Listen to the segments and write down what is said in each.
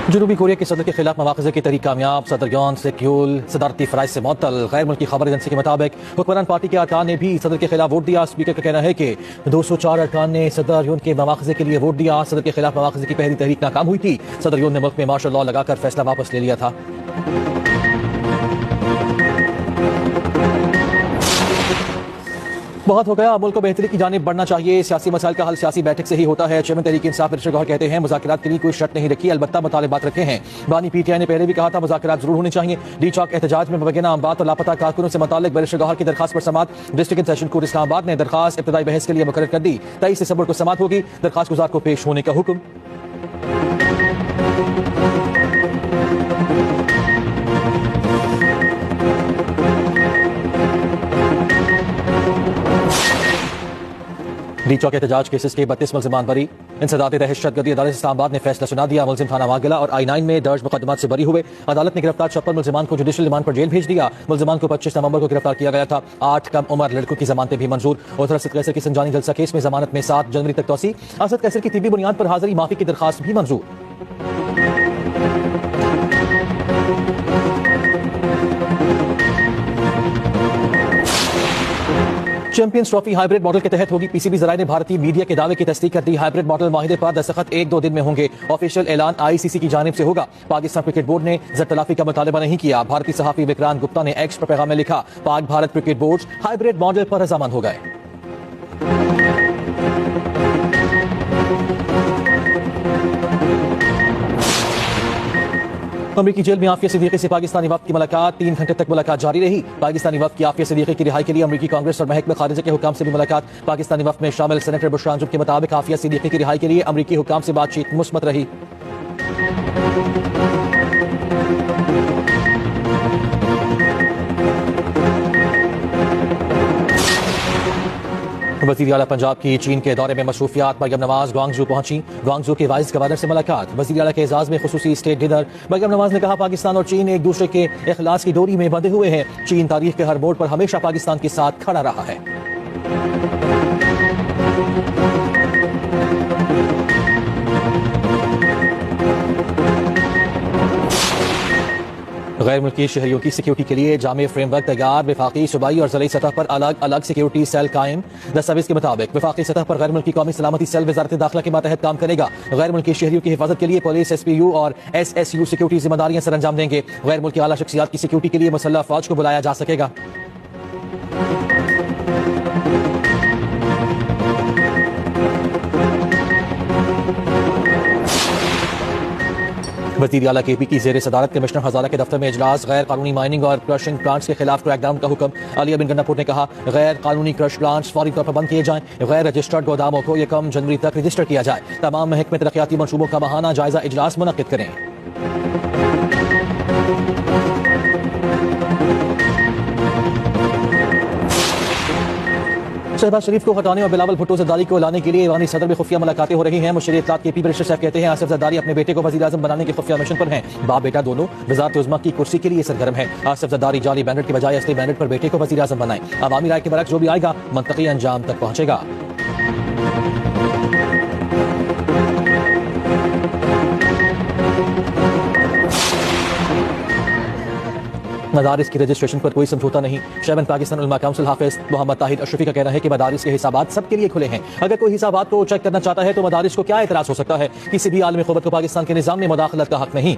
जनूबी कोरिया के सदर के खिलाफ मवाख़ज़े की तहरीक कामयाब। सदर योन सेक्यूल सदारती फ़राइज़ से मुअत्तल। गैर मुल्की खबर एजेंसी के मुताबिक हुक्मरान पार्टी के अरकान ने भी सदर के खिलाफ वोट दिया। स्पीकर का कहना है कि 204 अरकान ने सदर योन के मवाख़ज़े के लिए वोट दिया। सदर के खिलाफ मवाख़ज़े की पहली तहरीक नाकाम हुई थी। सदर योन ने मुल्क में मार्शल लॉ लगाकर फैसला वापस ले लिया था। बहुत हो गया, मुल्क को बेहतरी की जानिब बढ़ना चाहिए। सियासी मसाइल का हल सियासी बैठक से ही होता है। चेयरमैन तहरीक इंसाफ मिनिस्टर गौहर कहते हैं मुज़ाकरात के लिए कोई शर्त नहीं रखी, अलबत्ता मुतालिबात रखे हैं। बानी पीटीआई ने पहले भी कहा था मुज़ाकरात जरूर होने चाहिए। डी चौक एहतजाज में मुबैना अमवात और लापता कारकुनों से मुताल्लिक बैरिस्टर गौहर की दरखास्त पर समात। District and session court Islamabad ने दरखास्त इब्तदाई बहस के लिए मुकर्रर कर दी। 23 दिसंबर को समात होगी। दरखास्त गुजार को पेश होने का हुक्म। डी चौक एहतजाज केसेस के 32 मुल्ज़िमान बरी। इंसदाद दहशतगर्दी अदालत इस्लामाबाद ने फैसला सुना दिया। मुल्ज़िम थाना मांगला और I9 में दर्ज मुकदमात से बरी हुए। अदालत ने गिरफ्तार 56 मुल्ज़िमान को जुडिशल रिमांड पर जेल भेज दिया। मुल्ज़िमान को 25 नवंबर को गिरफ्तार किया गया था। 8 कम उम्र लड़कों की जमानतें भी मंजूर। उधर असद कैसर की संजानी जलसा केस में जमानत में 7 जनवरी तक तोसी। असद कैसर की तिब्बी बुनियाद पर हाजिरी माफी की दरखास्त भी मंजूर। चैंपियंस ट्रॉफी हाइब्रिड मॉडल के तहत होगी। पीसीबी जराये ने भारतीय मीडिया के दावे की तस्दीक कर दी। हाइब्रिड मॉडल माहिदे पर दस्तखत 1-2 दिन में होंगे। ऑफिशियल ऐलान आईसीसी की जानिब से होगा। पाकिस्तान क्रिकेट बोर्ड ने जर-तलाफी का मुतालबा नहीं किया। भारतीय सहाफी विक्रांत गुप्ता ने एक्स पर पैगाम में लिखा, Pak Bharat cricket board hybrid model पर रजामंद हो गए। अमरीकी जेल में आफिया सिद्दीकी से पाकिस्तानी वफ्द की मुलाकात। 3 घंटे तक मुलाकात जारी रही। पाकिस्तानी वफ्द की आफिया सिद्दीकी की रिहाई के लिए अमरीकी कांग्रेस और महकमे खारिजा के हुकाम से भी मुलाकात। पाकिस्तानी वफ्द में शामिल सेनेटर बुशरा अंजुम के मुताबिक आफिया सिद्दीकी की रिहाई के लिए अमरीकी हुकाम से बातचीत मुस्बत रही। वज़ीर आला पंजाब की चीन के दौरे में मसरूफियात। मरियम नवाज ग्वांगझू पहुंची। ग्वांगझू के वाइस गवर्नर से मुलाकात। वज़ीर आला के एजाज में खुसूसी स्टेट डिनर। मरियम नवाज ने कहा पाकिस्तान और चीन एक दूसरे के इखलास की डोरी में बंधे हुए हैं। चीन तारीख के हर मोड़ पर हमेशा पाकिस्तान के साथ खड़ा रहा है। गैर मुल्की शहरियों की सिक्योरिटी के लिए जामे फ्रेमवर्क तैयार। वफाकी, सूबाई और ज़िलाई सतह पर अलग अलग सिक्योरिटी सेल कायम। दस्तावेज के मुताबिक वफाकी सतह पर गैर मुल्की कौमी सलामती सेल वजारत दाखिला के मातहत काम करेगा। गैर मुल्की शहरियों की हिफाजत के लिए पुलिस, SPU और SSU सिक्योरिटी जिम्मेदारियां सर अंजाम देंगे। गैर मुल्की आला शख्सियात की सिक्योरिटी के लिए मुसल्लह फौज को बुलाया जा सकेगा। वज़ीर आला KP की ज़ेर सदारत कमिश्नर हज़ारा के दफ्तर में इजलास। गैर कानूनी माइनिंग और क्रशिंग प्लांट्स के खिलाफ क्रैकडाउन का हुक्म। आलिया बिन गन्नापुर ने कहा गैर कानूनी क्रश प्लांट्स फौरी तौर पर बंद किए जाएं। गैर रजिस्टर्ड गोदामों को 1 जनवरी तक रजिस्टर किया जाए। तमाम महकमे तरक्याती मनसूबों का माहाना जायजा इजलास मुनक्किद करें। शहबाज शरीफ को हटाने और बिलावल भुट्टो जरदारी को लाने के लिए ईरानी सदर में खुफिया मुलाकातें हो रही हैं। मुशर्री इत्तलात KP बैरिस्टर साहब कहते हैं आसिफ जरदारी अपने बेटे को वज़ीर आज़म बनाने के खुफिया मिशन पर हैं। बाप बेटा दोनों वज़ारत उज़्मा की कुर्सी के लिए सरगर्म है। आसिफ जरदारी जाली बैनर की बजाय असली बैनर पर बेटे को वज़ीर आज़म बनाएं। अवामी राय के बरक्स जो भी आएगा मंतकी अंजाम तक पहुंचेगा। मदारिस की रजिस्ट्रेशन पर कोई समझौता नहीं। चेयरमैन पाकिस्तान उलमा काउंसिल हाफिज मोहम्मद ताहिर अशरफी का कहना है कि मदारिस के हिसाबात सबके लिए खुले हैं। अगर कोई हिसाबात को चेक करना चाहता है तो मदारिस को क्या एतराज हो सकता है। किसी भी आलमी ख़ुबत को पाकिस्तान के निज़ाम में मुदाखलत का हक नहीं।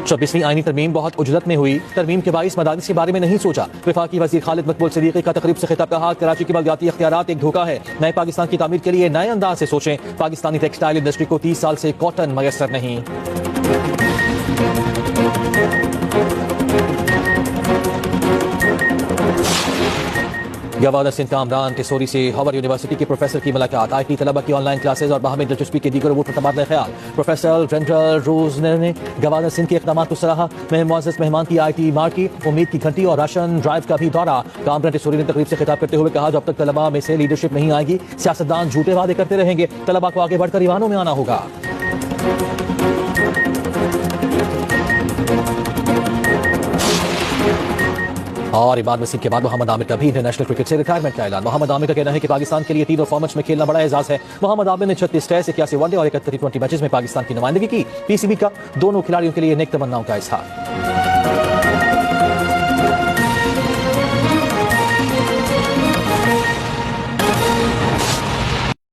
26वीं आईनी तरमीम बहुत उजलत में हुई। तरमीम के बाइस मदारिस के बारे में नहीं सोचा। वफाकी वज़ीर खालिद मकबूल सिद्दीकी का तकरीब से खिताब कहा कराची की बलदियाती इख्तियारात एक धोखा है। नए पाकिस्तान की तामीर के लिए नए अंदाज से सोचें। पाकिस्तानी टेक्सटाइल इंडस्ट्री को 30 साल से कॉटन मयसर नहीं। गवर्नर सिंध कामरान टिसोरी से हार्वर्ड यूनिवर्सिटी के प्रोफेसर की मुलाकात। IT तलबा की ऑनलाइन क्लासेज और बाहमी दिलचस्पी के दीगर अमूर पर तबादला ख्याल। प्रोफेसर रेंडल रोजनर ने गवर्नर सिंध के इक़दामात को सराहा। मुअज़्ज़ज़ मेहमान की IT मार्क की। उम्मीद की घंटी और राशन ड्राइव का भी दौरा। कामरान टिसोरी ने तकरीब से खिताब करते हुए कहा जब तक तलबा में से लीडरशिप नहीं आएगी सियासतदान झूठे वादे करते रहेंगे। तलबा को आगे बढ़कर ईवानों में आना होगा। और इमाद वसीम के बाद मोहम्मद आमिर का भी इंटरनेशनल क्रिकेट से रिटायरमेंट का ऐलान। मोहम्मद आमिर का कहना है कि पाकिस्तान के लिए तीनों फॉर्मेट्स में खेलना बड़ा एजाज है। मोहम्मद आमिर ने 36 टेस्ट, 81 वनडे और 71 टी20 मैचेस में पाकिस्तान की नुमाइंदगी की। पीसीबी का दोनों खिलाड़ियों के लिए नेक तमन्नाओं का इजहार।